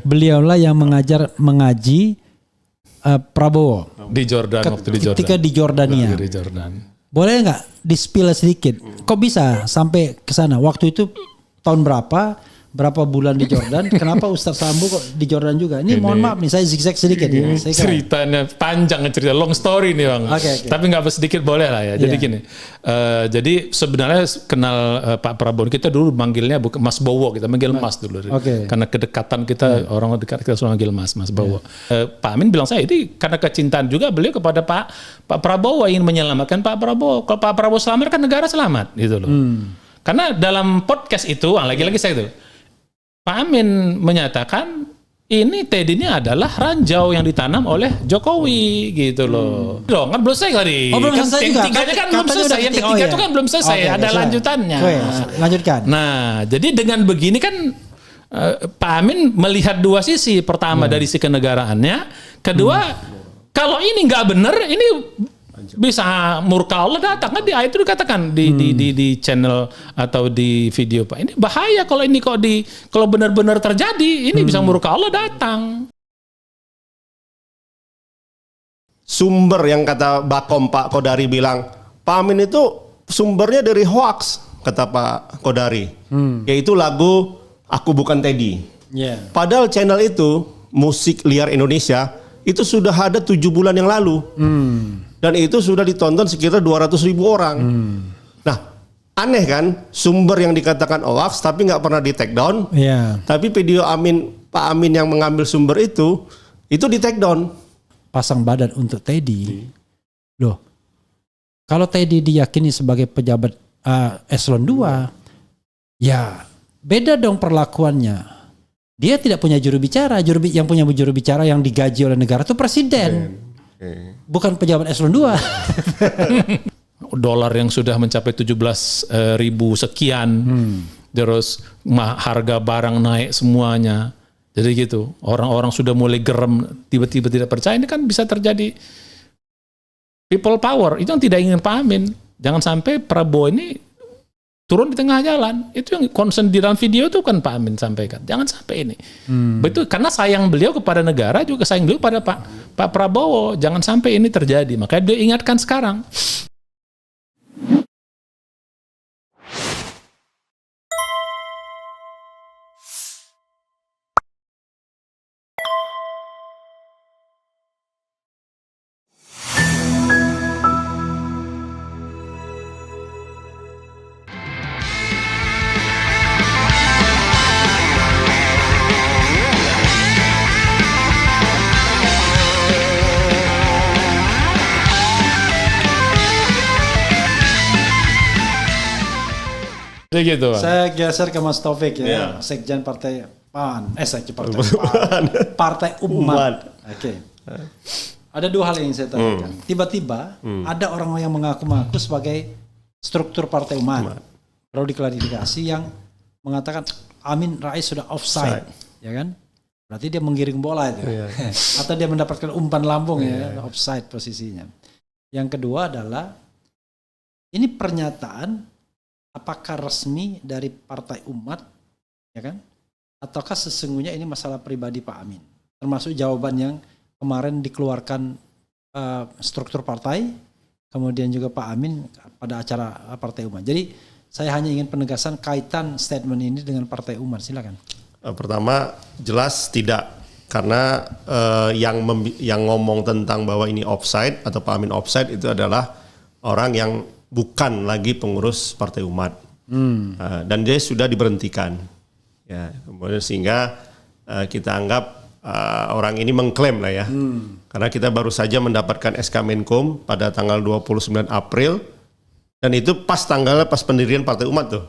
beliaulah yang mengaji Prabowo Di Jordan, waktu di Jordan. ketika di Jordania. Di Jordan. Boleh nggak di-spill sedikit? Kok bisa sampai ke sana? Waktu itu tahun berapa bulan di Jordan? Kenapa Ustadz Sambu kok di Jordan juga? Ini mohon maaf nih, saya zigzag sedikit ya. Ceritanya panjang, cerita long story nih Bang. Okay. Tapi nggak apa sedikit boleh lah ya. Jadi gini, jadi sebenarnya kenal Pak Prabowo, kita dulu manggilnya bukan Mas Bowo, kita manggil Mas dulu. Karena kedekatan kita, orang dekat kita selalu manggil Mas Bowo. Pak Amin bilang saya, ini karena kecintaan juga beliau kepada Pak Prabowo, ingin menyelamatkan Pak Prabowo. Kalau Pak Prabowo selamat kan negara selamat gitu loh. Karena dalam podcast itu, lagi-lagi saya itu, Pak Amin menyatakan ini Teddy ini adalah ranjau yang ditanam oleh Jokowi gitu loh. Dong kan belum selesai tadi. Oh, belum selesai juga. Tiganya kan belum selesai. Yang ketiga itu kan belum selesai. Ada lanjutannya. Lanjutkan. Nah, jadi dengan begini kan Pak Amin melihat dua sisi. Pertama dari sisi kenegaraannya. Kedua, kalau ini nggak benar, ini bisa murka Allah datang kan, di ayat itu dikatakan di channel atau di video Pak, ini bahaya kalau ini kalau benar-benar terjadi ini bisa murka Allah datang. Sumber yang kata Bakom Pak Kodari bilang, Pak Amin itu sumbernya dari hoax, kata Pak Kodari, yaitu lagu Aku Bukan Teddy. Padahal channel itu Musik Liar Indonesia itu sudah ada 7 bulan yang lalu. Dan itu sudah ditonton sekitar 200.000 orang. Nah, aneh kan, sumber yang dikatakan hoax tapi nggak pernah di take down. Tapi video Pak Amin yang mengambil sumber itu di take down. Pasang badan untuk Teddy. Loh, kalau Teddy diyakini sebagai pejabat eselon 2, ya beda dong perlakuannya. Dia tidak punya juru bicara. Yang punya juru bicara yang digaji oleh negara itu presiden. Bukan pejabat eselon 2. Dolar yang sudah mencapai 17.000 sekian. Terus harga barang naik semuanya. Jadi gitu. Orang-orang sudah mulai gerem, tiba-tiba tidak percaya. Ini kan bisa terjadi people power. Itu yang tidak ingin Pak Amin. Jangan sampai Prabowo ini turun di tengah jalan. Itu yang concern di dalam video itu kan Pak Amin sampaikan. Jangan sampai ini. Betul, karena sayang beliau kepada negara, juga sayang beliau pada Pak Prabowo. Jangan sampai ini terjadi. Makanya dia ingatkan sekarang. Gitu, saya geser ke Mas Taufik ya, Sekjen Partai PAN, Partai Umat. Oke. Ada dua hal yang saya tanyakan. Tiba-tiba ada orang yang mengaku-ngaku sebagai struktur Partai Umat. Perlu diklarifikasi, yang mengatakan Amin Rais sudah offside, ya kan? Berarti dia menggiring bola itu, atau dia mendapatkan umpan lambung offside posisinya. Yang kedua adalah ini pernyataan apakah resmi dari Partai Umat, ya kan? Ataukah sesungguhnya ini masalah pribadi Pak Amin? Termasuk jawaban yang kemarin dikeluarkan struktur partai, kemudian juga Pak Amin pada acara Partai Umat. Jadi saya hanya ingin penegasan kaitan statement ini dengan Partai Umat. Silakan. Pertama, jelas tidak, karena yang ngomong tentang bahwa ini offside atau Pak Amin offside itu adalah orang yang bukan lagi pengurus Partai Umat, dan dia sudah diberhentikan, ya. Kemudian sehingga kita anggap orang ini mengklaim lah ya, karena kita baru saja mendapatkan SK Menkum pada tanggal 29 April, dan itu pas pendirian Partai Umat tuh.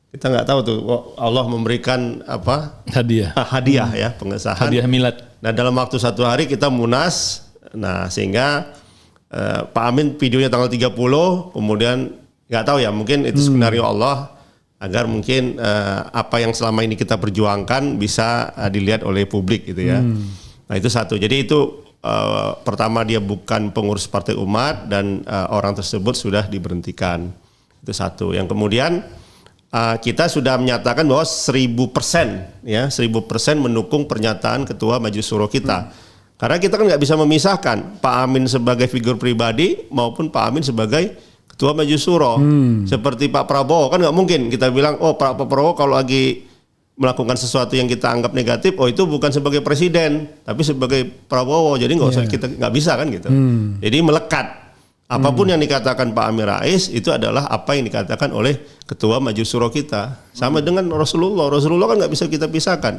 Kita nggak tahu tuh, Allah memberikan apa? Hadiah ya, pengesahan. Hadiah milad. Nah, dalam waktu 1 hari kita munas, nah sehingga Pak Amin videonya tanggal 30, kemudian nggak tahu ya, mungkin itu skenario Allah agar mungkin apa yang selama ini kita perjuangkan bisa dilihat oleh publik gitu ya. Nah itu satu. Jadi itu pertama, dia bukan pengurus Partai Umat dan orang tersebut sudah diberhentikan. Itu satu. Yang kemudian kita sudah menyatakan bahwa 1000% ya 1000% mendukung pernyataan Ketua Majelis Syuro kita. Karena kita kan nggak bisa memisahkan Pak Amin sebagai figur pribadi maupun Pak Amin sebagai Ketua Majelis Syuro. Seperti Pak Prabowo kan nggak mungkin kita bilang Pak Prabowo kalau lagi melakukan sesuatu yang kita anggap negatif, itu bukan sebagai presiden, tapi sebagai Prabowo. Jadi nggak usah kita nggak bisa kan gitu. Jadi melekat. Apapun yang dikatakan Pak Amin Rais itu adalah apa yang dikatakan oleh Ketua Majelis Syuro kita. Sama dengan Rasulullah. Rasulullah kan nggak bisa kita pisahkan.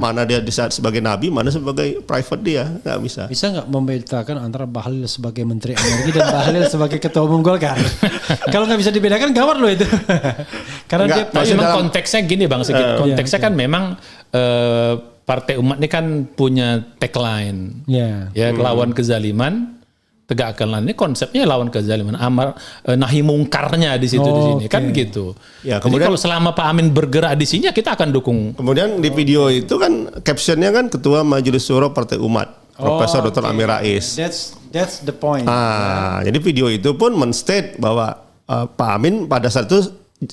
Mana dia di saat sebagai nabi, mana sebagai private dia, nggak bisa. Bisa nggak membedakan antara Bahlil sebagai Menteri Energi dan Bahlil sebagai Ketua Umum Golkar? Kalau nggak bisa dibedakan, gawat loh itu. Karena dia memang konteksnya gini Bang Sigit. Konteksnya kan memang Partai Umat ini kan punya tagline, ya lawan kezaliman, tegakkanlah. Ini konsepnya lawan kezaliman, amar nahi mungkarnya di situ di sini kan gitu. Ya, kemudian jadi kalau selama Pak Amin bergerak di sini kita akan dukung. Kemudian di video itu kan captionnya kan Ketua Majelis Syuro Partai Umat, Profesor Dr. Amin Rais. That's the point. Jadi video itu pun menstate bahwa Pak Amin pada saat itu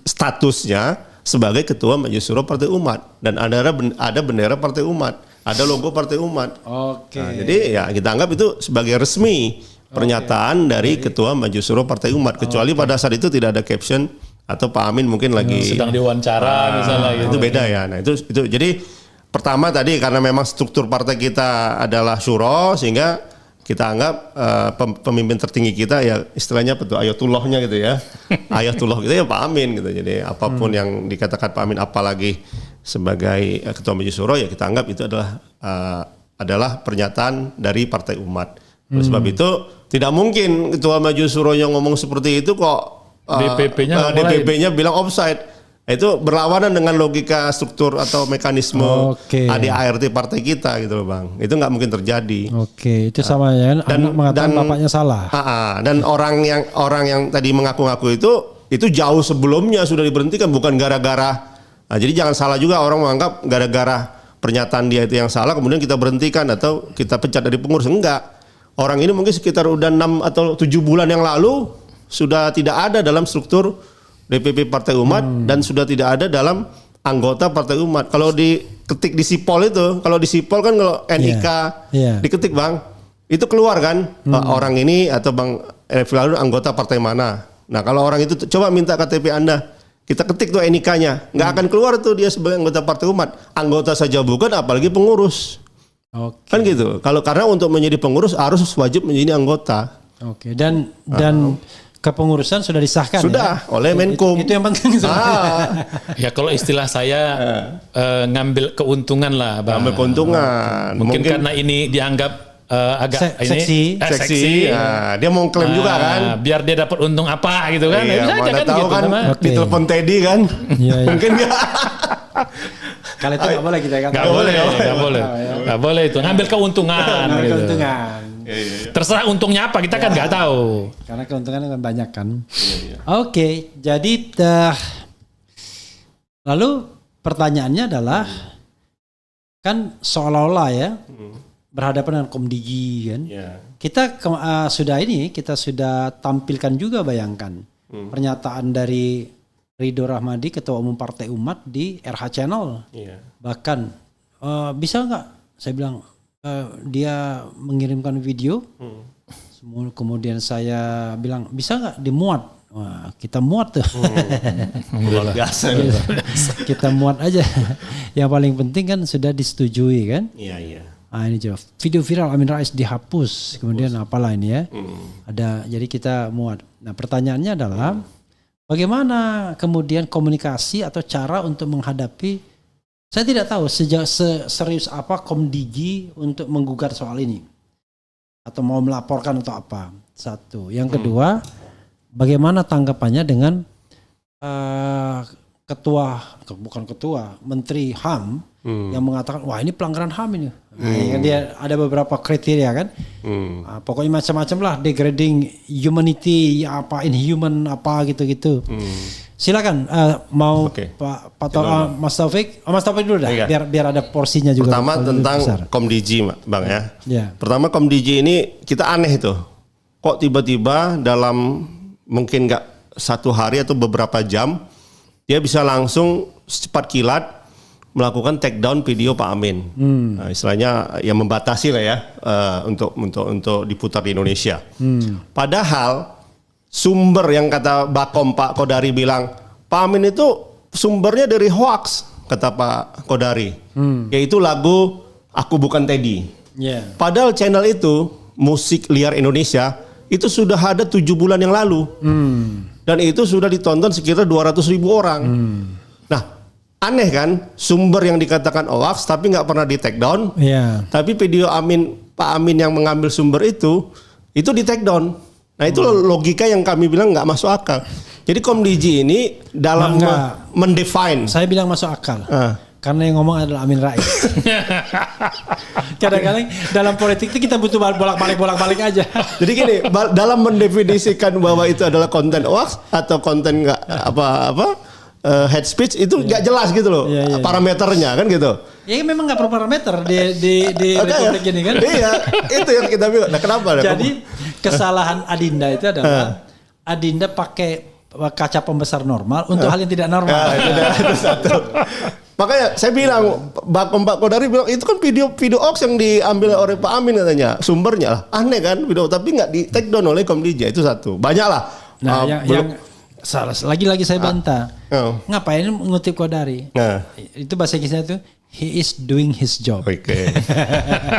statusnya sebagai Ketua Majelis Syuro Partai Umat dan ada bendera Partai Umat, ada logo Partai Umat. Jadi ya kita anggap itu sebagai resmi pernyataan dari Ketua Majelis Syuro Partai Umat, kecuali pada saat itu tidak ada caption atau Pak Amin mungkin lagi sedang diwawancara misalnya gitu. Itu beda ya. Nah, itu jadi pertama tadi karena memang struktur partai kita adalah syuro sehingga kita anggap pemimpin tertinggi kita ya istilahnya betul ayatullahnya gitu ya. Ayatullah gitu ya Pak Amin gitu. Jadi apapun yang dikatakan Pak Amin apalagi sebagai Ketua Majelis Syuro ya kita anggap itu adalah pernyataan dari Partai Umat. Oleh sebab itu tidak mungkin Ketua Majelis Syuro yang ngomong seperti itu kok DPP-nya bilang offside. Itu berlawanan dengan logika struktur atau mekanisme ADART partai kita gitu loh Bang. Itu nggak mungkin terjadi. Itu sama ya. Dan mengatakan bapaknya salah. Dan orang yang tadi mengaku-ngaku itu jauh sebelumnya sudah diberhentikan, bukan gara-gara. Nah, jadi jangan salah juga orang menganggap gara-gara pernyataan dia itu yang salah kemudian kita berhentikan atau kita pecat dari pengurus. Enggak. Orang ini mungkin sekitar udah 6 atau 7 bulan yang lalu sudah tidak ada dalam struktur DPP Partai Umat dan sudah tidak ada dalam anggota Partai Umat. Kalau diketik di sipol itu, kalau di sipol kan kalau NIK diketik Bang, itu keluar kan orang ini atau Bang Elvi anggota partai mana. Nah kalau orang itu coba minta KTP Anda, kita ketik tuh NIK-nya, nggak akan keluar tuh dia sebagai anggota Partai Umat. Anggota saja bukan, apalagi pengurus. Kan gitu. Kalau karena untuk menjadi pengurus harus wajib menjadi anggota. Dan kepengurusan sudah disahkan sudah oleh Menkum. Itu yang penting. Ya kalau istilah saya ngambil keuntungan lah Bang. Ngambil keuntungan. Mungkin karena ini dianggap agak seksi. Dia mau klaim juga kan. Biar dia dapat untung apa gitu kan. Iya, mana tahu gitu, kan ditelepon Teddy kan. Mungkin enggak. Kalau itu nggak boleh kita kan? Nggak boleh itu ngambil keuntungan. Gitu. Terserah untungnya apa kita kan nggak tahu. Karena keuntungan kan banyak kan. Jadi lalu pertanyaannya adalah kan seolah-olah ya berhadapan dengan Komdigi kan. Kita sudah tampilkan juga bayangkan pernyataan dari Ridho Rahmadi, Ketua Umum Partai Umat di RH Channel. Bahkan bisa nggak? Saya bilang dia mengirimkan video. Kemudian saya bilang bisa nggak dimuat? Wah, kita muat tuh. Luar biasa. Kita muat aja. Yang paling penting kan sudah disetujui kan? Iya. Ini coba video viral Amin Rais dihapus. Kemudian apalah ini ya? Jadi kita muat. Nah pertanyaannya adalah bagaimana kemudian komunikasi atau cara untuk menghadapi, saya tidak tahu sejak serius apa Komdigi untuk menggugat soal ini. Atau mau melaporkan atau apa. Satu. Yang kedua, bagaimana tanggapannya dengan Menteri HAM yang mengatakan, wah ini pelanggaran HAM ini. Dia ada beberapa kriteria kan. Pokoknya macam-macam lah, degrading humanity, inhuman gitu-gitu. Silakan mau Pak Mas Taufik. Mas Taufik dulu dah, biar ada porsinya juga. Pertama tentang Komdigi Bang ya. Pertama Komdigi ini kita aneh itu. Kok tiba-tiba dalam mungkin nggak 1 hari atau beberapa jam dia bisa langsung secepat kilat melakukan take down video Pak Amin. Nah, istilahnya ya membatasi lah ya untuk diputar di Indonesia. Padahal sumber yang kata Bakom Pak Kodari bilang, Pak Amin itu sumbernya dari hoax, kata Pak Kodari, yaitu lagu Aku Bukan Teddy. Padahal channel itu Musik Liar Indonesia itu sudah ada 7 bulan yang lalu, dan itu sudah ditonton sekitar 200.000 orang. Nah, aneh kan, sumber yang dikatakan hoax tapi nggak pernah di take down, tapi video Pak Amin yang mengambil sumber itu di take down. Nah, itu logika yang kami bilang nggak masuk akal. Jadi Komdiji ini dalam mendefine. Saya bilang masuk akal. Karena yang ngomong adalah Amin Rais. Kadang-kadang dalam politik itu kita butuh bolak-balik aja. Jadi gini, dalam mendefinisikan bahwa itu adalah konten hoax atau konten nggak hate speech itu nggak jelas gitu loh, parameternya kan gitu. Ya memang nggak perlu parameter di republik ini kan. Iya, itu yang kita bilang. Nah, kenapa? Jadi kesalahan Adinda itu adalah Adinda pakai kaca pembesar normal untuk hal yang tidak normal. Itu satu. Makanya saya bilang, Pak Kodari bilang itu kan video hoax yang diambil oleh Pak Amin katanya, sumbernya lah. Aneh kan video, tapi nggak di take down oleh Komdija, itu satu. Banyak lah. Nah, yang salah lagi saya bantah. Ngapain ngutip Kodari? Itu bahasa Inggrisnya tuh he is doing his job. Oke.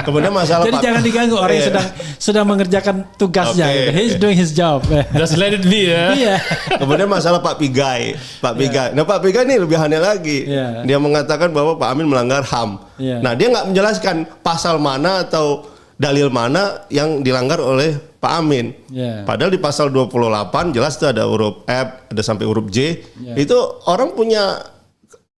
Kemudian masalah jadi jangan diganggu orang yang sedang mengerjakan tugasnya. Gitu. He is doing his job. Just let it be ya. Iya. Kemudian masalah Pak Pigai. Nah, Pak Pigai ini lebih aneh lagi. Dia mengatakan bahwa Pak Amin melanggar HAM. Nah, dia nggak menjelaskan pasal mana atau dalil mana yang dilanggar oleh Pak Amin. Padahal di pasal 28 jelas tuh ada huruf F, ada sampai huruf J. Itu orang punya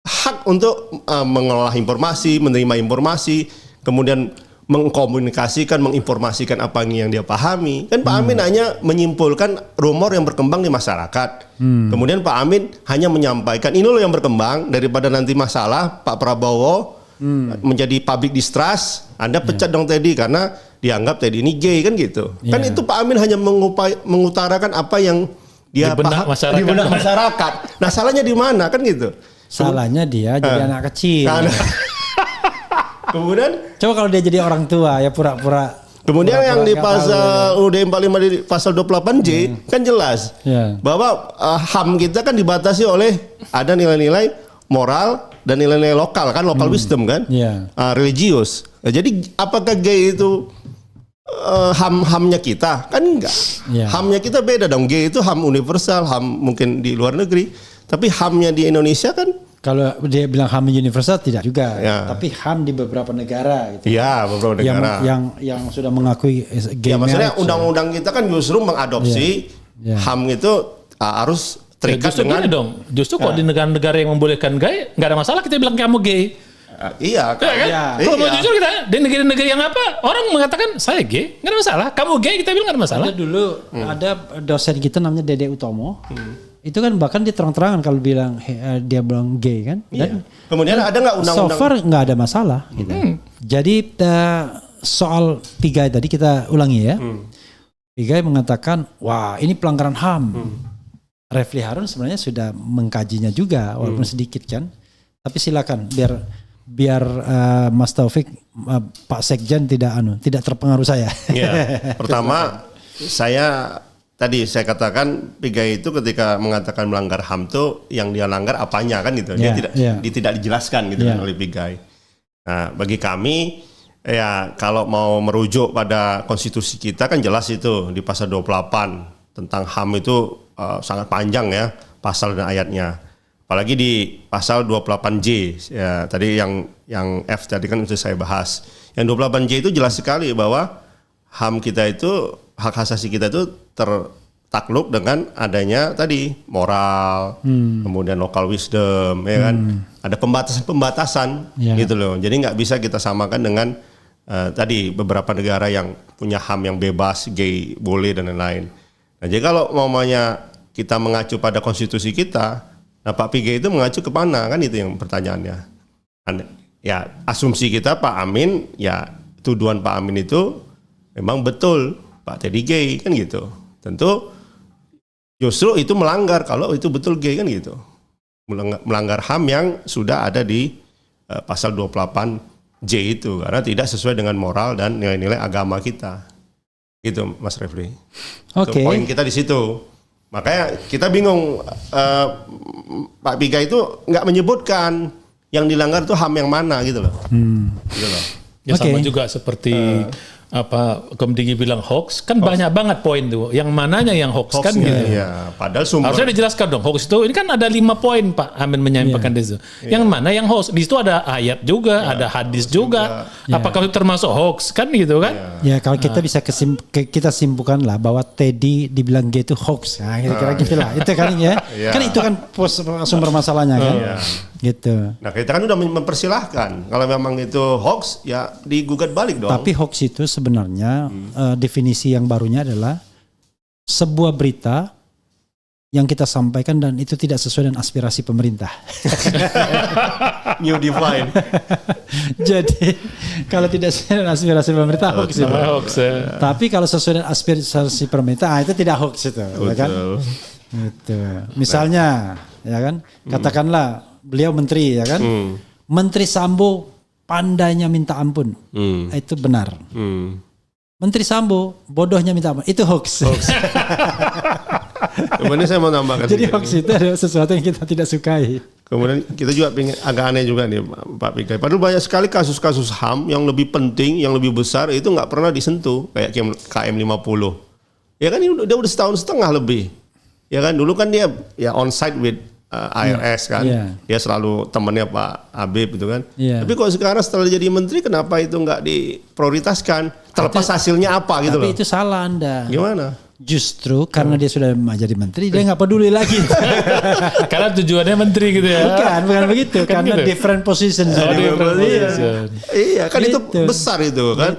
hak untuk mengelola informasi, menerima informasi, kemudian mengkomunikasikan, menginformasikan apa yang dia pahami. Kan Pak Amin hanya menyimpulkan rumor yang berkembang di masyarakat. Kemudian Pak Amin hanya menyampaikan ini loh yang berkembang, daripada nanti masalah Pak Prabowo menjadi public distrust, Anda pecat dong Teddy karena dianggap Teddy ini gay kan gitu. Kan itu Pak Amin hanya mengutarakan apa yang dia paham di benak masyarakat. Nah, salahnya di mana kan gitu? Salahnya dia jadi anak kecil. Kemudian coba kalau dia jadi orang tua ya pura-pura. Kemudian yang di pasal UUD 45 di pasal 28J kan jelas bahwa HAM kita kan dibatasi oleh ada nilai-nilai moral dan nilai-nilai lokal kan, lokal wisdom kan, religius. Nah, jadi apakah gay itu HAM-HAMnya kita? Kan enggak. HAMnya kita beda dong. Gay itu HAM universal, HAM mungkin di luar negeri. Tapi HAM-nya di Indonesia kan, kalau dia bilang HAM universal tidak juga, tapi HAM di beberapa negara gitu. Iya, beberapa negara. Yang sudah mengakui gay marriage. Maksudnya undang-undang kita kan justru mengadopsi HAM itu harus terikat dengan dong. Justru kok di negara-negara yang membolehkan gay, nggak ada masalah kita bilang kamu gay. Iya kan? Kalau mau jujur kita di negara-negara yang apa orang mengatakan saya gay, nggak ada masalah. Kamu gay kita bilang nggak ada masalah. Ada dulu ada dosen kita namanya Dede Utomo. Itu kan bahkan dia terang-terangan kalau bilang dia bilang gay kan. Dan kemudian ada nggak undang-undang? So far nggak ada masalah. Gitu. Jadi soal Pigai tadi kita ulangi ya. Pigai mengatakan, wah ini pelanggaran HAM. Refli Harun sebenarnya sudah mengkajinya juga, walaupun sedikit kan. Tapi silakan biar Mas Taufik, Pak Sekjen tidak terpengaruh saya. Pertama saya katakan Pigai itu ketika mengatakan melanggar HAM tuh yang dia langgar apanya kan gitu. Dia tidak dijelaskan gitu oleh Pigai. Nah, bagi kami ya kalau mau merujuk pada konstitusi kita kan jelas itu di pasal 28 tentang HAM itu sangat panjang ya pasal dan ayatnya. Apalagi di pasal 28J ya tadi yang F tadi kan sudah saya bahas. Yang 28J itu jelas sekali bahwa HAM kita itu, hak asasi kita itu tertakluk dengan adanya tadi moral, kemudian local wisdom, ya kan. Ada pembatasan-pembatasan gitu loh. Jadi nggak bisa kita samakan dengan tadi beberapa negara yang punya HAM yang bebas, gay boleh dan lain-lain. Nah, jadi kalau mamanya kita mengacu pada konstitusi kita, nah Pak Pigai itu mengacu ke mana kan itu yang pertanyaannya. Ya asumsi kita Pak Amin, ya tuduhan Pak Amin itu memang betul Pak Teddy gay kan gitu. Tentu justru itu melanggar kalau itu betul gay kan gitu. melanggar HAM yang sudah ada di pasal 28J itu, karena tidak sesuai dengan moral dan nilai-nilai agama kita. Gitu Mas Refli. Oke. Poin kita di situ. Makanya kita bingung, Pak Piga itu nggak menyebutkan yang dilanggar itu HAM yang mana gitu loh. Gitu loh. Ya sama juga seperti Komdigi bilang hoax, kan banyak banget poin tuh. Yang mananya yang hoax kan gitu. Iya, padahal sumber. Harusnya dijelaskan dong hoax itu. Ini kan ada 5 poin Pak Amin menyampaikan di situ. Yang mana yang hoax? Di situ ada ayat juga, ada hadis juga. Apakah itu termasuk hoax kan gitu kan? Ya kalau kita bisa kita simpulkan lah bahwa Teddy dibilang gitu hoax. Nah, kira-kira gitulah. Itu kan ya. Kan itu kan sumber masalahnya kan. Gitu. Nah, kita kan udah mempersilahkan. Kalau memang itu hoax ya digugat balik dong. Tapi hoax itu sebenarnya definisi yang barunya adalah sebuah berita yang kita sampaikan dan itu tidak sesuai dengan aspirasi pemerintah. New define. Jadi kalau tidak sesuai dengan aspirasi pemerintah hoax itu. Hoax, ya. Tapi kalau sesuai dengan aspirasi pemerintah itu tidak hoax itu, ya kan? Gitu. Misalnya, ya kan? Katakanlah beliau menteri, ya kan? Menteri Sambo pandainya minta ampun, itu benar. Menteri Sambo bodohnya minta ampun, itu hoax. Kemudian saya mau tambahkan. Jadi hoax itu adalah sesuatu yang kita tidak sukai. Kemudian kita juga pengen agak aneh juga nih Pak Pigai. Padahal banyak sekali kasus-kasus HAM yang lebih penting, yang lebih besar itu nggak pernah disentuh kayak KM 50. Ya kan ini udah setahun setengah lebih. Ya kan dulu kan dia ya on site with IRS kan. Dia selalu temannya Pak Habib gitu kan. Tapi kok sekarang setelah jadi menteri kenapa itu nggak diprioritaskan? Terlepas hasilnya apa gitu loh. Tapi itu salah Anda. Gimana? Justru karena dia sudah jadi menteri, dia nggak peduli lagi. Karena tujuannya menteri gitu ya. Bukan begitu. Kan karena gitu. different position. Iya kan itu besar itu kan.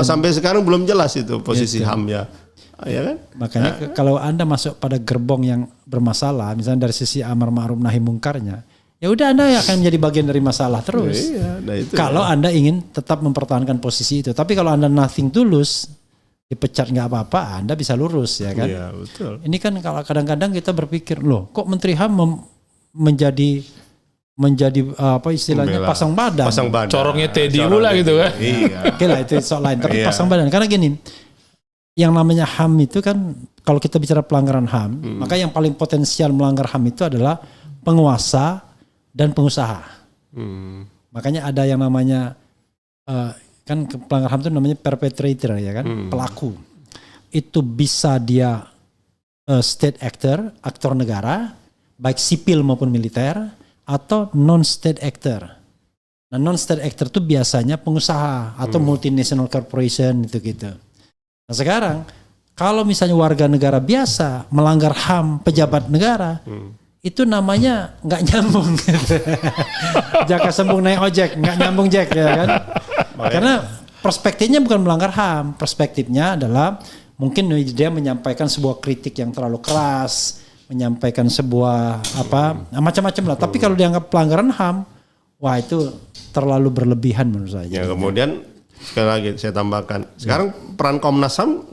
Sampai sekarang belum jelas itu posisi HAM-nya. Ya kan? Makanya kalau Anda masuk pada gerbong yang bermasalah, misalnya dari sisi amar ma'ruf nahi mungkarnya, ya udah Anda akan menjadi bagian dari masalah terus. Kalau Anda ingin tetap mempertahankan posisi itu. Tapi kalau Anda nothing tulus, dipecat nggak apa-apa, Anda bisa lurus ya kan. Iya, betul. Ini kan kalau kadang-kadang kita berpikir, loh kok Menteri HAM menjadi apa istilahnya pasang badan. Corongnya Teddy pula gitu kan. Iya. Oke lah itu soal lain. Tapi pasang badan karena gini, yang namanya HAM itu kan kalau kita bicara pelanggaran HAM, maka yang paling potensial melanggar HAM itu adalah penguasa dan pengusaha. Makanya ada yang namanya kan pelanggar HAM itu namanya perpetrator ya kan, pelaku. Itu bisa dia state actor, aktor negara, baik sipil maupun militer, atau non-state actor. Nah non-state actor itu biasanya pengusaha atau multinational corporation gitu. Nah sekarang kalau misalnya warga negara biasa melanggar HAM pejabat negara, itu namanya nggak nyambung. Jaka sembung naik ojek, nggak nyambung Jack ya kan? Karena perspektifnya bukan melanggar HAM, perspektifnya adalah mungkin dia menyampaikan sebuah kritik yang terlalu keras, menyampaikan sebuah macam-macam lah. Tapi kalau dianggap pelanggaran HAM, wah itu terlalu berlebihan menurut saya. Ya kemudian sekali lagi saya tambahkan, sekarang peran Komnas HAM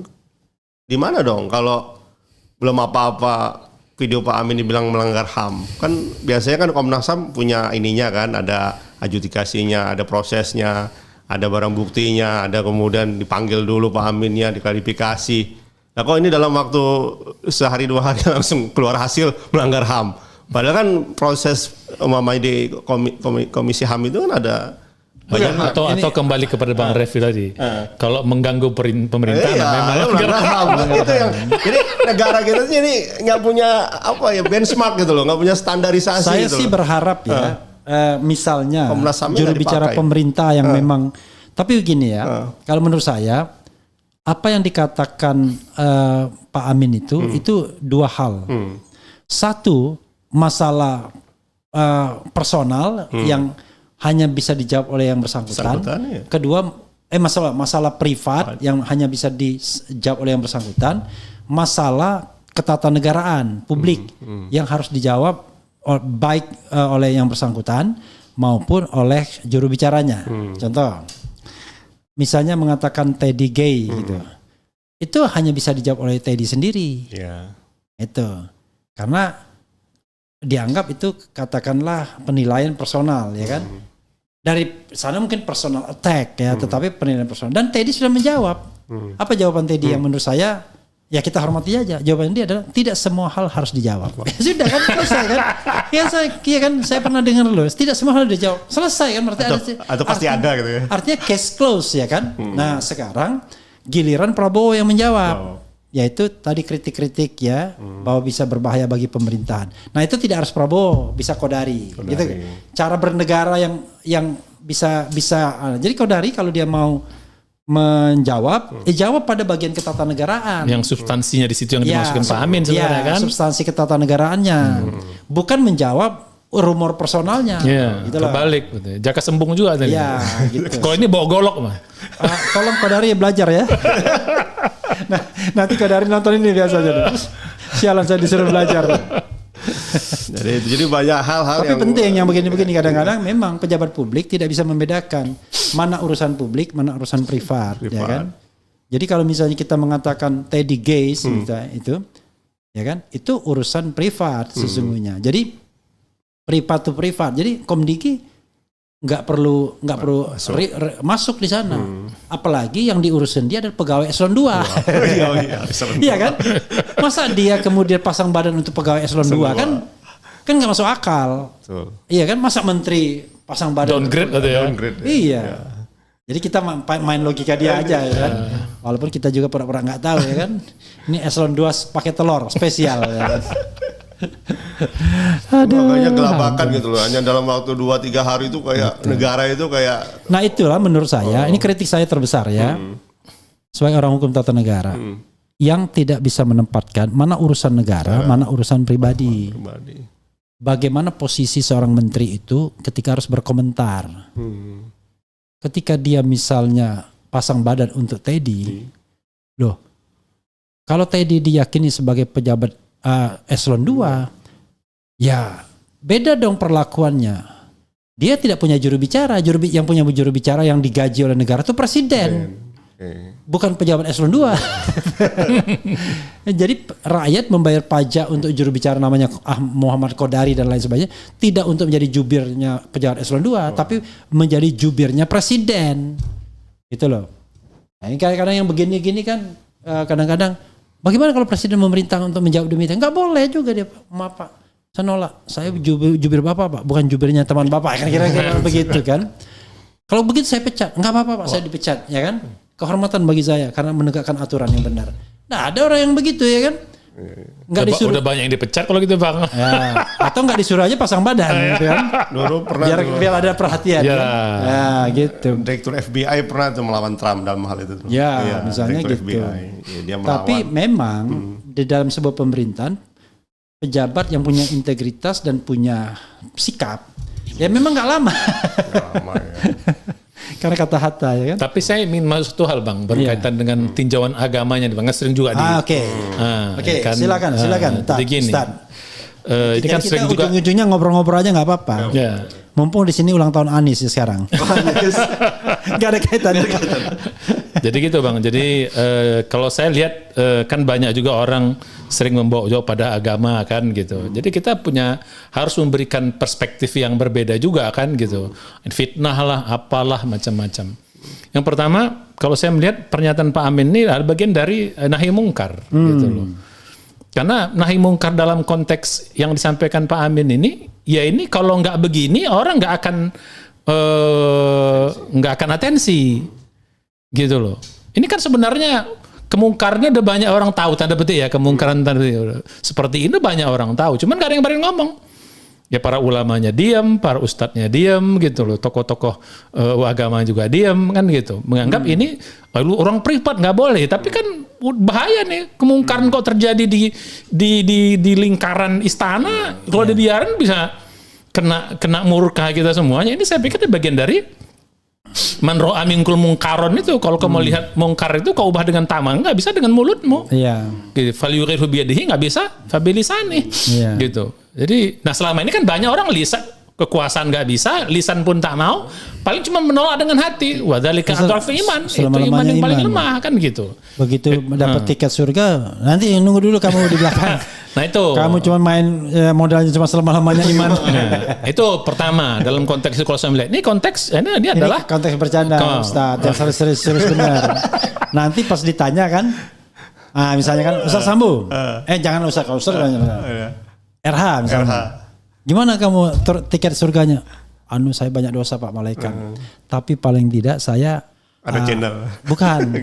di mana dong kalau belum apa-apa video Pak Amin dibilang melanggar HAM? Kan biasanya kan Komnas HAM punya ininya kan, ada adjudikasinya, ada prosesnya, ada barang buktinya, ada kemudian dipanggil dulu Pak Aminnya, diklarifikasi. Nah kok ini dalam waktu sehari 2 hari langsung keluar hasil melanggar HAM? Padahal kan proses di Komisi HAM itu kan ada banyak atau kembali kepada Bang Refli tadi. Kalau mengganggu pemerintahan memang melanggar HAM. Itu yang jadi negara kita ini nggak punya benchmark gitu loh, nggak punya standarisasi. Saya gitu sih loh. berharap ya. Misalnya juru bicara dipakai. Pemerintah yang memang, tapi begini ya, kalau menurut saya apa yang dikatakan Pak Amin itu 2 hal. Satu, masalah personal yang hanya bisa dijawab oleh yang bersangkutan. Ya. Kedua, masalah privat yang hanya bisa dijawab oleh yang bersangkutan. Masalah ketatanegaraan publik yang harus dijawab baik oleh yang bersangkutan maupun oleh juru bicaranya. Contoh, misalnya mengatakan Teddy gay gitu, itu hanya bisa dijawab oleh Teddy sendiri. Itu karena dianggap itu katakanlah penilaian personal, ya kan? Dari sana mungkin personal attack ya, tetapi penilaian personal. Dan Teddy sudah menjawab. Apa jawaban Teddy yang menurut saya ya kita hormati aja. Jawaban dia adalah tidak semua hal harus dijawab. Sudah kan selesai kan? Saya pernah dengar loh. Tidak semua hal dijawab. Selesai kan? Berarti atau pasti ada gitu ya. Artinya case close ya kan? Nah sekarang giliran Prabowo yang menjawab. Yaitu tadi kritik-kritik ya bahwa bisa berbahaya bagi pemerintahan. Nah itu tidak harus Prabowo, bisa Kodari. Gitu. Cara bernegara yang bisa. Jadi Kodari kalau dia mau menjawab, jawab pada bagian ketatanegaraan. Yang substansinya di situ yang dimasukkan Pak Amin sebenarnya kan? Substansi ketatanegaraannya, bukan menjawab rumor personalnya. Gitu terbalik. Jaka Sembung juga tadi. Gitu. Kalau ini bawa golok mah. Tolong Kodari belajar ya. Nah, nanti Kodari nonton ini biasa aja. Sialan saya disuruh belajar. Jadi banyak hal-hal tapi yang penting yang begini-begini kadang-kadang memang pejabat publik tidak bisa membedakan mana urusan publik, mana urusan privat. Ya kan? Jadi kalau misalnya kita mengatakan Teddy Gaze itu, ya kan? Itu urusan privat sesungguhnya. Jadi privat to privat. Jadi Komdiki nggak perlu masuk di sana. Apalagi yang diurusin dia adalah pegawai eselon 2. Iya kan? Masa dia kemudian pasang badan untuk pegawai eselon 2 kan nggak masuk akal. Iya kan? Masa menteri pasang badan downgrade atau ya? Iya. Jadi kita main logika dia aja ya kan. Walaupun kita juga pura-pura nggak tahu ya kan. Ini eselon 2 pakai telur spesial ya kan. Makanya gelabakan gitu loh. Hanya dalam waktu 2-3 hari itu kayak negara itu kayak. Nah itulah menurut saya, ini kritik saya terbesar ya. Sebagai orang hukum tata negara. Yang tidak bisa menempatkan mana urusan negara, mana urusan pribadi. Bagaimana posisi seorang menteri itu ketika harus berkomentar. Ketika dia misalnya pasang badan untuk Teddy. Loh, kalau Teddy diyakini sebagai pejabat eselon 2, ya beda dong perlakuannya. Dia tidak punya juru bicara. Yang punya juru bicara yang digaji oleh negara itu presiden, bukan pejabat eselon 2. Jadi rakyat membayar pajak untuk juru bicara namanya Muhammad Kodari dan lain sebagainya, tidak untuk menjadi jubirnya pejabat eselon 2, tapi menjadi jubirnya presiden. Gitu loh. Nah, ini kadang-kadang yang begini-gini kan kadang-kadang bagaimana kalau presiden memerintah untuk menjawab demikian? Enggak boleh juga dia, maaf Pak, saya nolak. Saya jubir Bapak Pak, bukan jubirnya teman Bapak. Kan kira-kira begitu kan. Kalau begitu saya pecat. Enggak apa-apa Pak, saya dipecat, ya kan. Kehormatan bagi saya karena menegakkan aturan yang benar. Nah ada orang yang begitu ya kan. Nggak disuruh. Udah banyak yang dipecat kalau gitu Bang. Ya, atau nggak disuruh aja pasang badan gitu kan. Dulu pernah biar ada perhatian. Ya. Ya gitu. Direktur FBI pernah tuh melawan Trump dalam hal itu. Ya, misalnya gitu. Dia tapi memang di dalam sebuah pemerintahan pejabat yang punya integritas dan punya sikap ya memang nggak lama. Karena kata Hatta ya kan. Tapi saya ingin masuk satu hal Bang berkaitan dengan tinjauan agamanya Bang. Sering juga di. Oke, kan, silakan. Jadi gini. Ini kan sering juga. Ujung-ujungnya ngobrol-ngobrol aja nggak apa-apa. Ya. Mumpung di sini ulang tahun Anies ya sekarang. Gak ada kaitannya. Jadi gitu Bang. Jadi kalau saya lihat kan banyak juga orang sering membawa jauh pada agama kan gitu. Jadi kita harus memberikan perspektif yang berbeda juga kan gitu. Fitnah lah, apalah macam-macam. Yang pertama, kalau saya melihat pernyataan Pak Amin ini adalah bagian dari nahi mungkar gitu loh. Karena nahi mungkar dalam konteks yang disampaikan Pak Amin ini, ya ini kalau nggak begini orang nggak akan atensi gitu loh. Ini kan sebenarnya kemungkarannya udah banyak orang tahu, tanda petik ya, kemungkaran tanda petik. Seperti ini banyak orang tahu, cuman gak ada yang berani ngomong. Ya para ulamanya diam, para ustadznya diam gitu loh, tokoh-tokoh agama juga diam kan gitu. Menganggap ini orang privat nggak boleh, tapi kan bahaya nih kemungkaran kok terjadi di lingkaran istana. Kalau dibiarin bisa kena murka kita semuanya. Ini saya pikir itu bagian dari man ro'a minkum mungkaron itu. Kalau kamu lihat mungkar itu kau ubah dengan tangan, nggak bisa dengan mulutmu. Iya. Gitu. Fal yughirhu biyadihi nggak bisa fabilisani. Iya. Gitu. Jadi, nah selama ini kan banyak orang lisan kekuasaan nggak bisa, lisan pun tak mau, paling cuma menolak dengan hati. Wadzalika adhaful iman. Itu iman yang paling lemah kan gitu. Begitu dapat tiket surga, nanti nunggu dulu kamu di belakang. Nah itu. Kamu cuma main modalnya cuma selama-lamanya iman. Nah, itu pertama dalam konteks itu kalau saya melihat. Ini konteks ini adalah konteks bercanda, Ustaz. Yang serius benar. Nanti pas ditanya kan, misalnya kan Ustaz Sambu, jangan Ustaz, kalau Ustaz RH misalnya. Gimana kamu tiket surganya? Saya banyak dosa Pak malaikat. Tapi paling tidak saya ada channel. Bukan.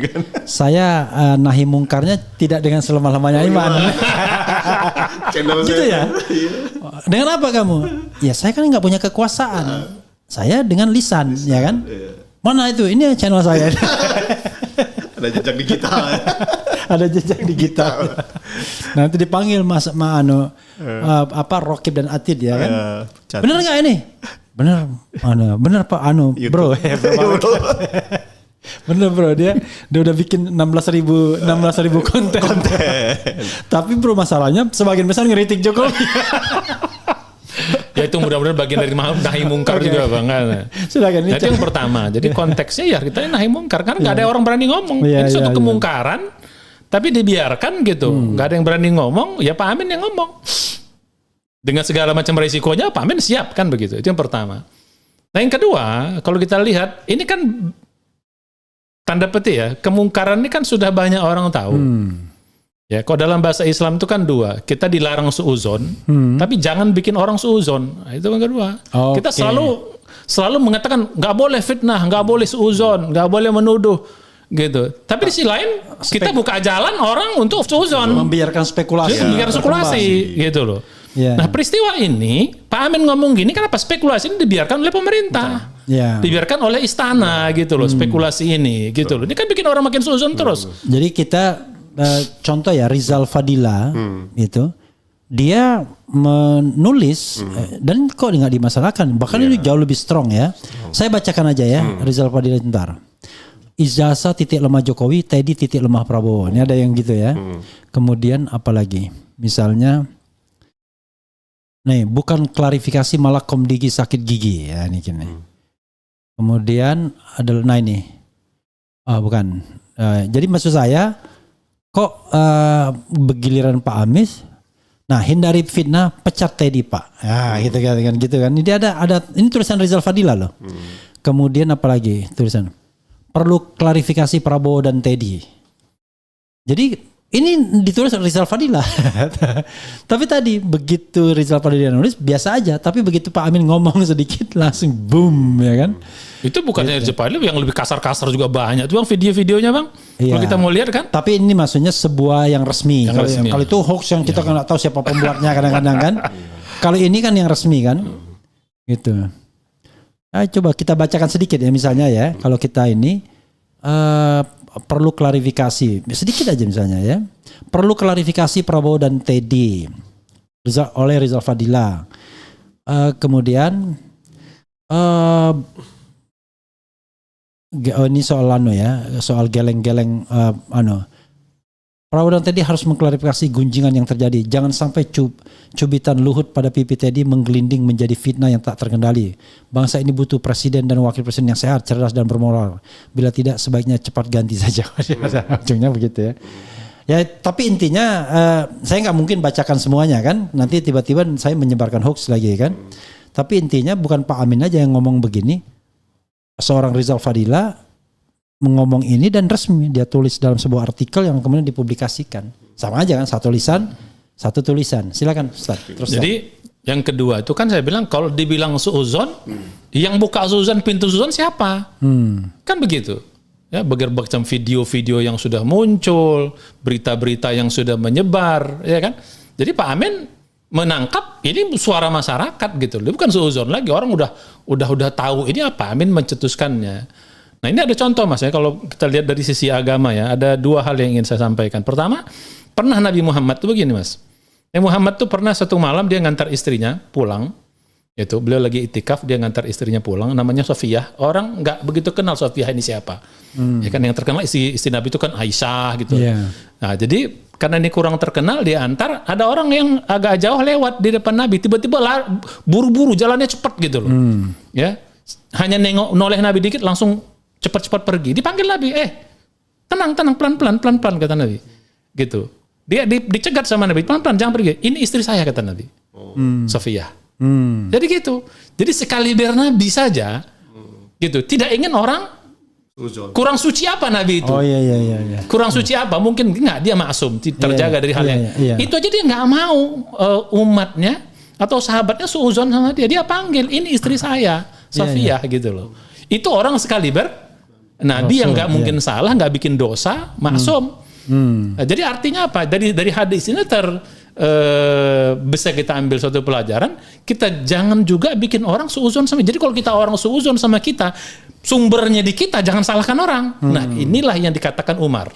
Saya nahi mungkarnya tidak dengan selama-lamanya iman. Channel gitu ya. Dengan apa kamu? Ya saya kan nggak punya kekuasaan. Saya dengan lisan, ya kan? Mana itu? Ini channel saya. Ada jejak digital. Ada jejak digital. Nanti dipanggil Rokib dan Atid ya kan? Bener nggak ini? Bener Pak bro. Bener bro, dia udah bikin 16.000 konten. Tapi bro masalahnya sebagian besar ngeritik Jokowi. Ya itu mudah-mudahan bagian dari nahi mungkar juga Bang. Silakan. Jadi yang pertama, jadi konteksnya ya kita nahi mungkar karena nggak ada orang berani ngomong. Ini suatu kemungkaran, tapi dibiarkan gitu. Nggak ada yang berani ngomong, ya Pak Amin yang ngomong. Dengan segala macam resikonya Pak Amin siap kan begitu. Itu yang pertama. Nah yang kedua, kalau kita lihat ini kan tanda petik ya, kemungkaran ini kan sudah banyak orang tahu. Ya, kalau dalam bahasa Islam itu kan dua, kita dilarang suuzon, tapi jangan bikin orang suuzon. Nah, itu yang kedua. Kita selalu mengatakan nggak boleh fitnah, nggak boleh suuzon, nggak boleh menuduh, gitu. Tapi di sisi lain kita buka jalan orang untuk suuzon, membiarkan spekulasi, gitu loh. Nah peristiwa ini Pak Amin ngomong gini kenapa spekulasi ini dibiarkan oleh pemerintah, dibiarkan oleh istana gitu loh, spekulasi ini gitu loh. Ini kan bikin orang makin suuzon terus. Jadi kita contoh ya Rizal Fadila itu dia menulis dan kok nggak dimasalahkan, bahkan ini jauh lebih strong ya. Saya bacakan aja ya Rizal Fadila sebentar. Ijazah titik lemah Jokowi, Teddy titik lemah Prabowo. Ini ada yang gitu ya. Kemudian apalagi misalnya nih bukan klarifikasi malah komdigi sakit gigi ya ini gini. Kemudian ada ini bukan. Jadi maksud saya kok begiliran Pak Amis, nah hindari fitnah, pecat Teddy Pak, ya gitu kan. Ini ada ini tulisan Rizal Fadila loh. Kemudian apalagi tulisan perlu klarifikasi Prabowo dan Teddy. Jadi ini ditulis Rizal Fadila. Tapi tadi begitu Rizal Fadila nulis biasa aja, tapi begitu Pak Amin ngomong sedikit langsung boom ya kan. Itu bukannya Rizal Fadila yang lebih kasar-kasar juga banyak tuh Bang video-videonya Bang. Kalau kita mau lihat kan. Tapi ini maksudnya sebuah yang resmi. Kalau itu hoax yang kita nggak tahu siapa pembuatnya kadang-kadang kan. Kalau ini kan yang resmi kan. Gitu. Coba kita bacakan sedikit ya misalnya ya. Kalau kita ini perlu klarifikasi sedikit aja misalnya ya. Perlu klarifikasi Prabowo dan Teddy oleh Rizal Fadila. Kemudian ini soal soal geleng-geleng Prabowo dan Teddy harus mengklarifikasi gunjingan yang terjadi. Jangan sampai cubitan Luhut pada pipi Teddy menggelinding menjadi fitnah yang tak terkendali. Bangsa ini butuh presiden dan wakil presiden yang sehat, cerdas dan bermoral. Bila tidak sebaiknya cepat ganti saja. Ujungnya begitu ya. Ya tapi intinya saya nggak mungkin bacakan semuanya kan. Nanti tiba-tiba saya menyebarkan hoax lagi kan. Tapi intinya bukan Pak Amin aja yang ngomong begini. Seorang Rizal Fadila mengomong ini dan resmi dia tulis dalam sebuah artikel yang kemudian dipublikasikan. Sama aja kan, satu lisan, satu tulisan. Silakan Ustaz. Terus jadi yang kedua itu kan saya bilang kalau dibilang suuzon, yang buka suuzon pintu suuzon siapa? Kan begitu. Ya, berbagai macam video-video yang sudah muncul, berita-berita yang sudah menyebar, ya kan? Jadi Pak Amin menangkap ini suara masyarakat gitu. Bukan suuzon lagi, orang udah tahu ini apa Amin mencetuskannya. Nah ini ada contoh Mas ya, kalau kita lihat dari sisi agama ya, ada dua hal yang ingin saya sampaikan. Pertama, pernah Nabi Muhammad tuh begini Mas. Nabi Muhammad tuh pernah satu malam dia ngantar istrinya pulang. Itu beliau lagi itikaf, dia ngantar istrinya pulang, namanya Sofiyah. Orang nggak begitu kenal Sofiyah ini siapa. Ya kan yang terkenal istri Nabi itu kan Aisyah gitu. Nah jadi karena ini kurang terkenal di antar, ada orang yang agak jauh lewat di depan Nabi, tiba-tiba buru-buru jalannya cepat gitu loh. Ya. Hanya noleh Nabi dikit langsung cepat-cepat pergi. Dipanggil Nabi, tenang pelan-pelan kata Nabi. Gitu. Dia dicegat sama Nabi, pelan-pelan jangan pergi. Ini istri saya kata Nabi. Sofia. Jadi gitu. Jadi sekali biar Nabi saja gitu. Tidak ingin orang kurang suci apa Nabi itu? Oh iya. Kurang suci apa? Mungkin enggak, dia maksum, terjaga dari hal yang itu aja dia nggak mau umatnya atau sahabatnya suuzon sama dia. Dia panggil, ini istri saya, Sofia gitu loh. Itu orang sekali Nabi yang nggak mungkin salah, nggak bikin dosa, maksum. Nah, jadi artinya apa? Dari hadis ini bisa kita ambil suatu pelajaran, kita jangan juga bikin orang suuzon sama. Jadi kalau kita orang suuzon sama kita, sumbernya di kita, jangan salahkan orang. Nah, inilah yang dikatakan Umar.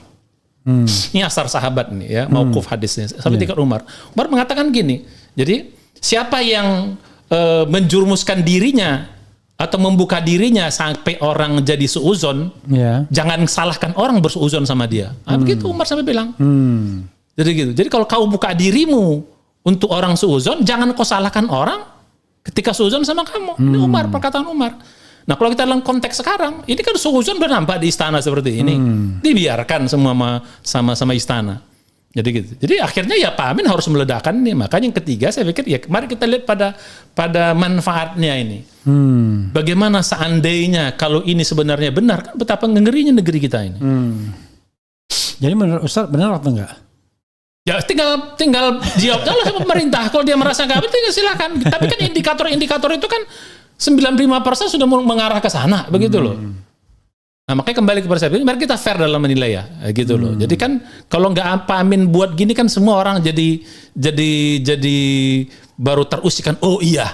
Ini asar sahabat nih ya, mauquf hadisnya. Sampai tingkat Umar. Umar mengatakan gini, jadi siapa yang menjurumuskan dirinya atau membuka dirinya sampai orang jadi suuzon, jangan salahkan orang bersuuzon sama dia. Begitu Umar sampai bilang. Jadi gitu. Jadi kalau kau buka dirimu untuk orang suuzon, jangan kau salahkan orang ketika suuzon sama kamu. Ini Umar, perkataan Umar. Nah kalau kita dalam konteks sekarang, ini kan suuzon bernampak di istana seperti ini, dibiarkan semua sama istana. Jadi gitu. Jadi akhirnya ya Pak Amin harus meledakkan ini. Makanya yang ketiga saya pikir ya mari kita lihat pada manfaatnya ini. Bagaimana seandainya kalau ini sebenarnya benar, kan betapa ngerinya negeri kita ini. Jadi menurut Ustaz benar atau enggak? Ya tinggal jawab kalau sama pemerintah. Kalau dia merasa nggak betul tinggal silakan. Tapi kan indikator itu kan 95% sudah mengarah ke sana, begitu loh. Nah makanya kembali ke persepsi, mari kita fair dalam menilai ya, gitu loh. Jadi kan kalau nggak Pak Amin buat gini kan semua orang jadi baru terusikan. Oh iya,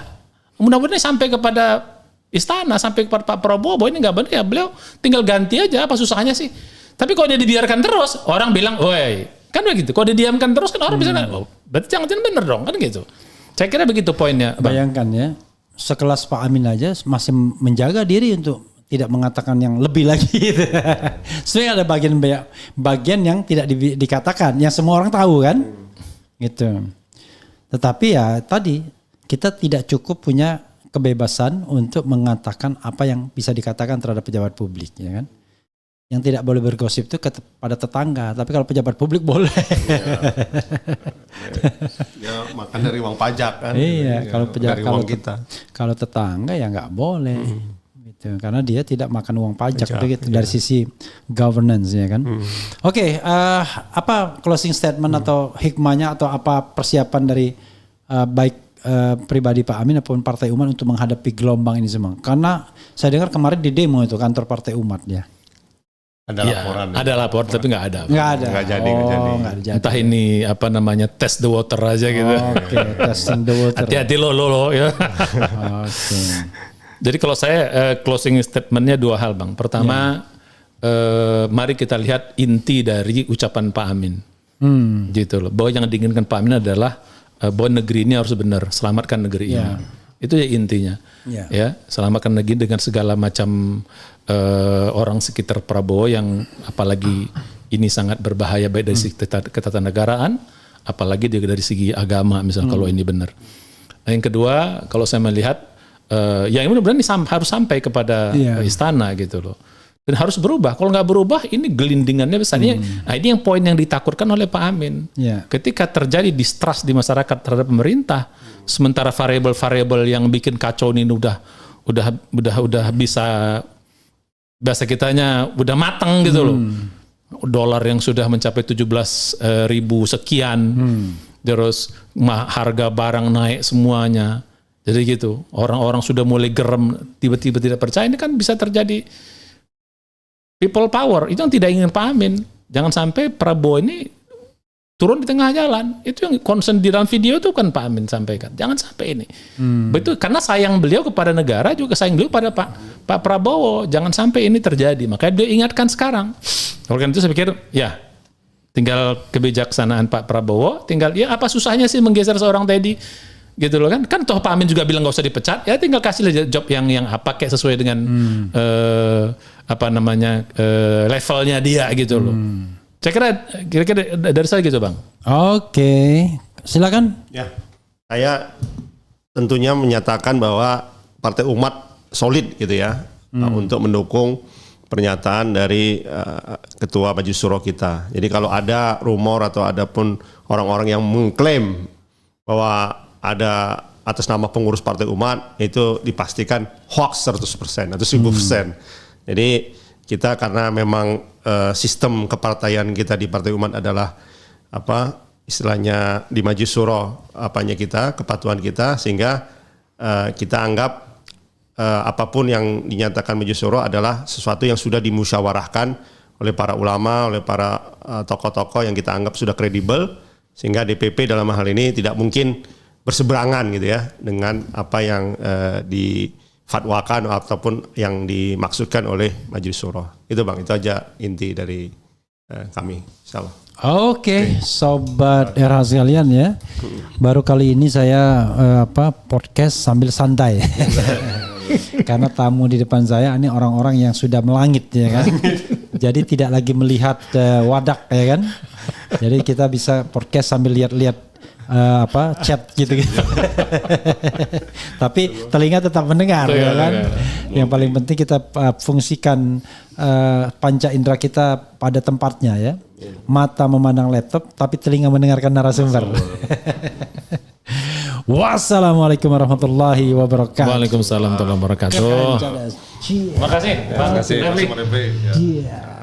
mudah-mudahan sampai kepada istana, sampai kepada Pak Prabowo bahwa ini nggak benar ya, beliau tinggal ganti aja, apa susahnya sih? Tapi kalau dia dibiarkan terus, orang bilang, woi, kan begitu. Kalau didiamkan terus kan orang bisa, oh, berarti jangan benar dong, kan gitu. Saya kira begitu poinnya. Bayangkan ya, sekelas Pak Amin aja masih menjaga diri untuk tidak mengatakan yang lebih lagi. Sebenarnya ada bagian yang tidak dikatakan, yang semua orang tahu kan, gitu. Tetapi ya tadi kita tidak cukup punya kebebasan untuk mengatakan apa yang bisa dikatakan terhadap pejabat publik, ya kan? Yang tidak boleh bergosip itu pada tetangga, tapi kalau pejabat publik boleh. Ya makan dari uang pajak kan. Iya, kalau pejabat dari uang kita. Kalau tetangga ya nggak boleh. Karena dia tidak makan uang pajak begitu, dari sisi governance ya kan. Oke, apa closing statement atau hikmahnya atau apa persiapan dari baik pribadi Pak Amin ataupun Partai Umat untuk menghadapi gelombang ini semua? Karena saya dengar kemarin di demo itu kantor Partai Umat ya. Ada laporan. Ada laporan tapi nggak ada. Nggak jadi. Entah ini apa namanya test the water aja gitu. Oke, testing the water. Hati-hati lo ya. Oke. Jadi kalau saya closing statementnya dua hal Bang. Pertama, mari kita lihat inti dari ucapan Pak Amin. Gitu loh. Bahwa yang diinginkan Pak Amin adalah bahwa negeri ini harus benar, selamatkan negeri ini. Itu ya intinya. Ya, selamatkan negeri dengan segala macam orang sekitar Prabowo yang apalagi ini sangat berbahaya baik dari segi ketatanegaraan, apalagi dari segi agama misalnya kalau ini benar. Yang kedua, kalau saya melihat yang mudah-mudahan ini harus sampai kepada istana gitu loh. Dan harus berubah. Kalau nggak berubah, ini gelindingannya besar. Nah, ini yang poin yang ditakutkan oleh Pak Amin. Ketika terjadi distrust di masyarakat terhadap pemerintah, sementara variabel-variabel yang bikin kacau ini udah bisa bahasa kitanya udah matang gitu loh. Dolar yang sudah mencapai 17.000 sekian, terus harga barang naik semuanya. Jadi gitu, orang-orang sudah mulai gerem, tiba-tiba tidak percaya, ini kan bisa terjadi people power. Itu yang tidak ingin Pak Amin. Jangan sampai Prabowo ini turun di tengah jalan. Itu yang concern di dalam video itu kan Pak Amin sampaikan. Jangan sampai ini. Betul, karena sayang beliau kepada negara, juga sayang beliau pada Pak Prabowo. Jangan sampai ini terjadi. Makanya dia ingatkan sekarang. Oleh karena itu saya pikir, ya tinggal kebijaksanaan Pak Prabowo, tinggal ya apa susahnya sih menggeser seorang Teddy? Gitu loh kan toh Pak Amin juga bilang nggak usah dipecat, ya tinggal kasih job yang apa kayak sesuai dengan levelnya dia gitu loh. Saya kira dari saya gitu Bang. Oke, silakan. Ya, saya tentunya menyatakan bahwa Partai Umat solid gitu ya untuk mendukung pernyataan dari Ketua Majelis Syuro kita. Jadi kalau ada rumor atau ada pun orang-orang yang mengklaim bahwa ada atas nama pengurus Partai Umat, itu dipastikan hoax 100% atau 1000%. Jadi kita karena memang sistem kepartaian kita di Partai Umat adalah istilahnya di Majelis Syuro kepatuhan kita, sehingga kita anggap apapun yang dinyatakan Majelis Syuro adalah sesuatu yang sudah dimusyawarahkan oleh para ulama, oleh para tokoh-tokoh yang kita anggap sudah kredibel, sehingga DPP dalam hal ini tidak mungkin berseberangan gitu ya dengan apa yang difatwakan ataupun yang dimaksudkan oleh Majelis Syuro. Itu Bang, itu aja inti dari kami, insyaallah. Oke, sobat era sekalian ya. Baru kali ini saya podcast sambil santai. Karena tamu di depan saya ini orang-orang yang sudah melangit ya kan. Jadi tidak lagi melihat wadak ya kan. Jadi kita bisa podcast sambil lihat-lihat chat gitu. Tapi telinga tetap mendengar ya kan. Yang paling penting kita fungsikan panca indera kita pada tempatnya ya. Mata memandang laptop tapi telinga mendengarkan narasumber. Wassalamualaikum warahmatullahi wabarakatuh. Waalaikumsalam warahmatullahi wabarakatuh. Makasih. Terima kasih. Terima kasih.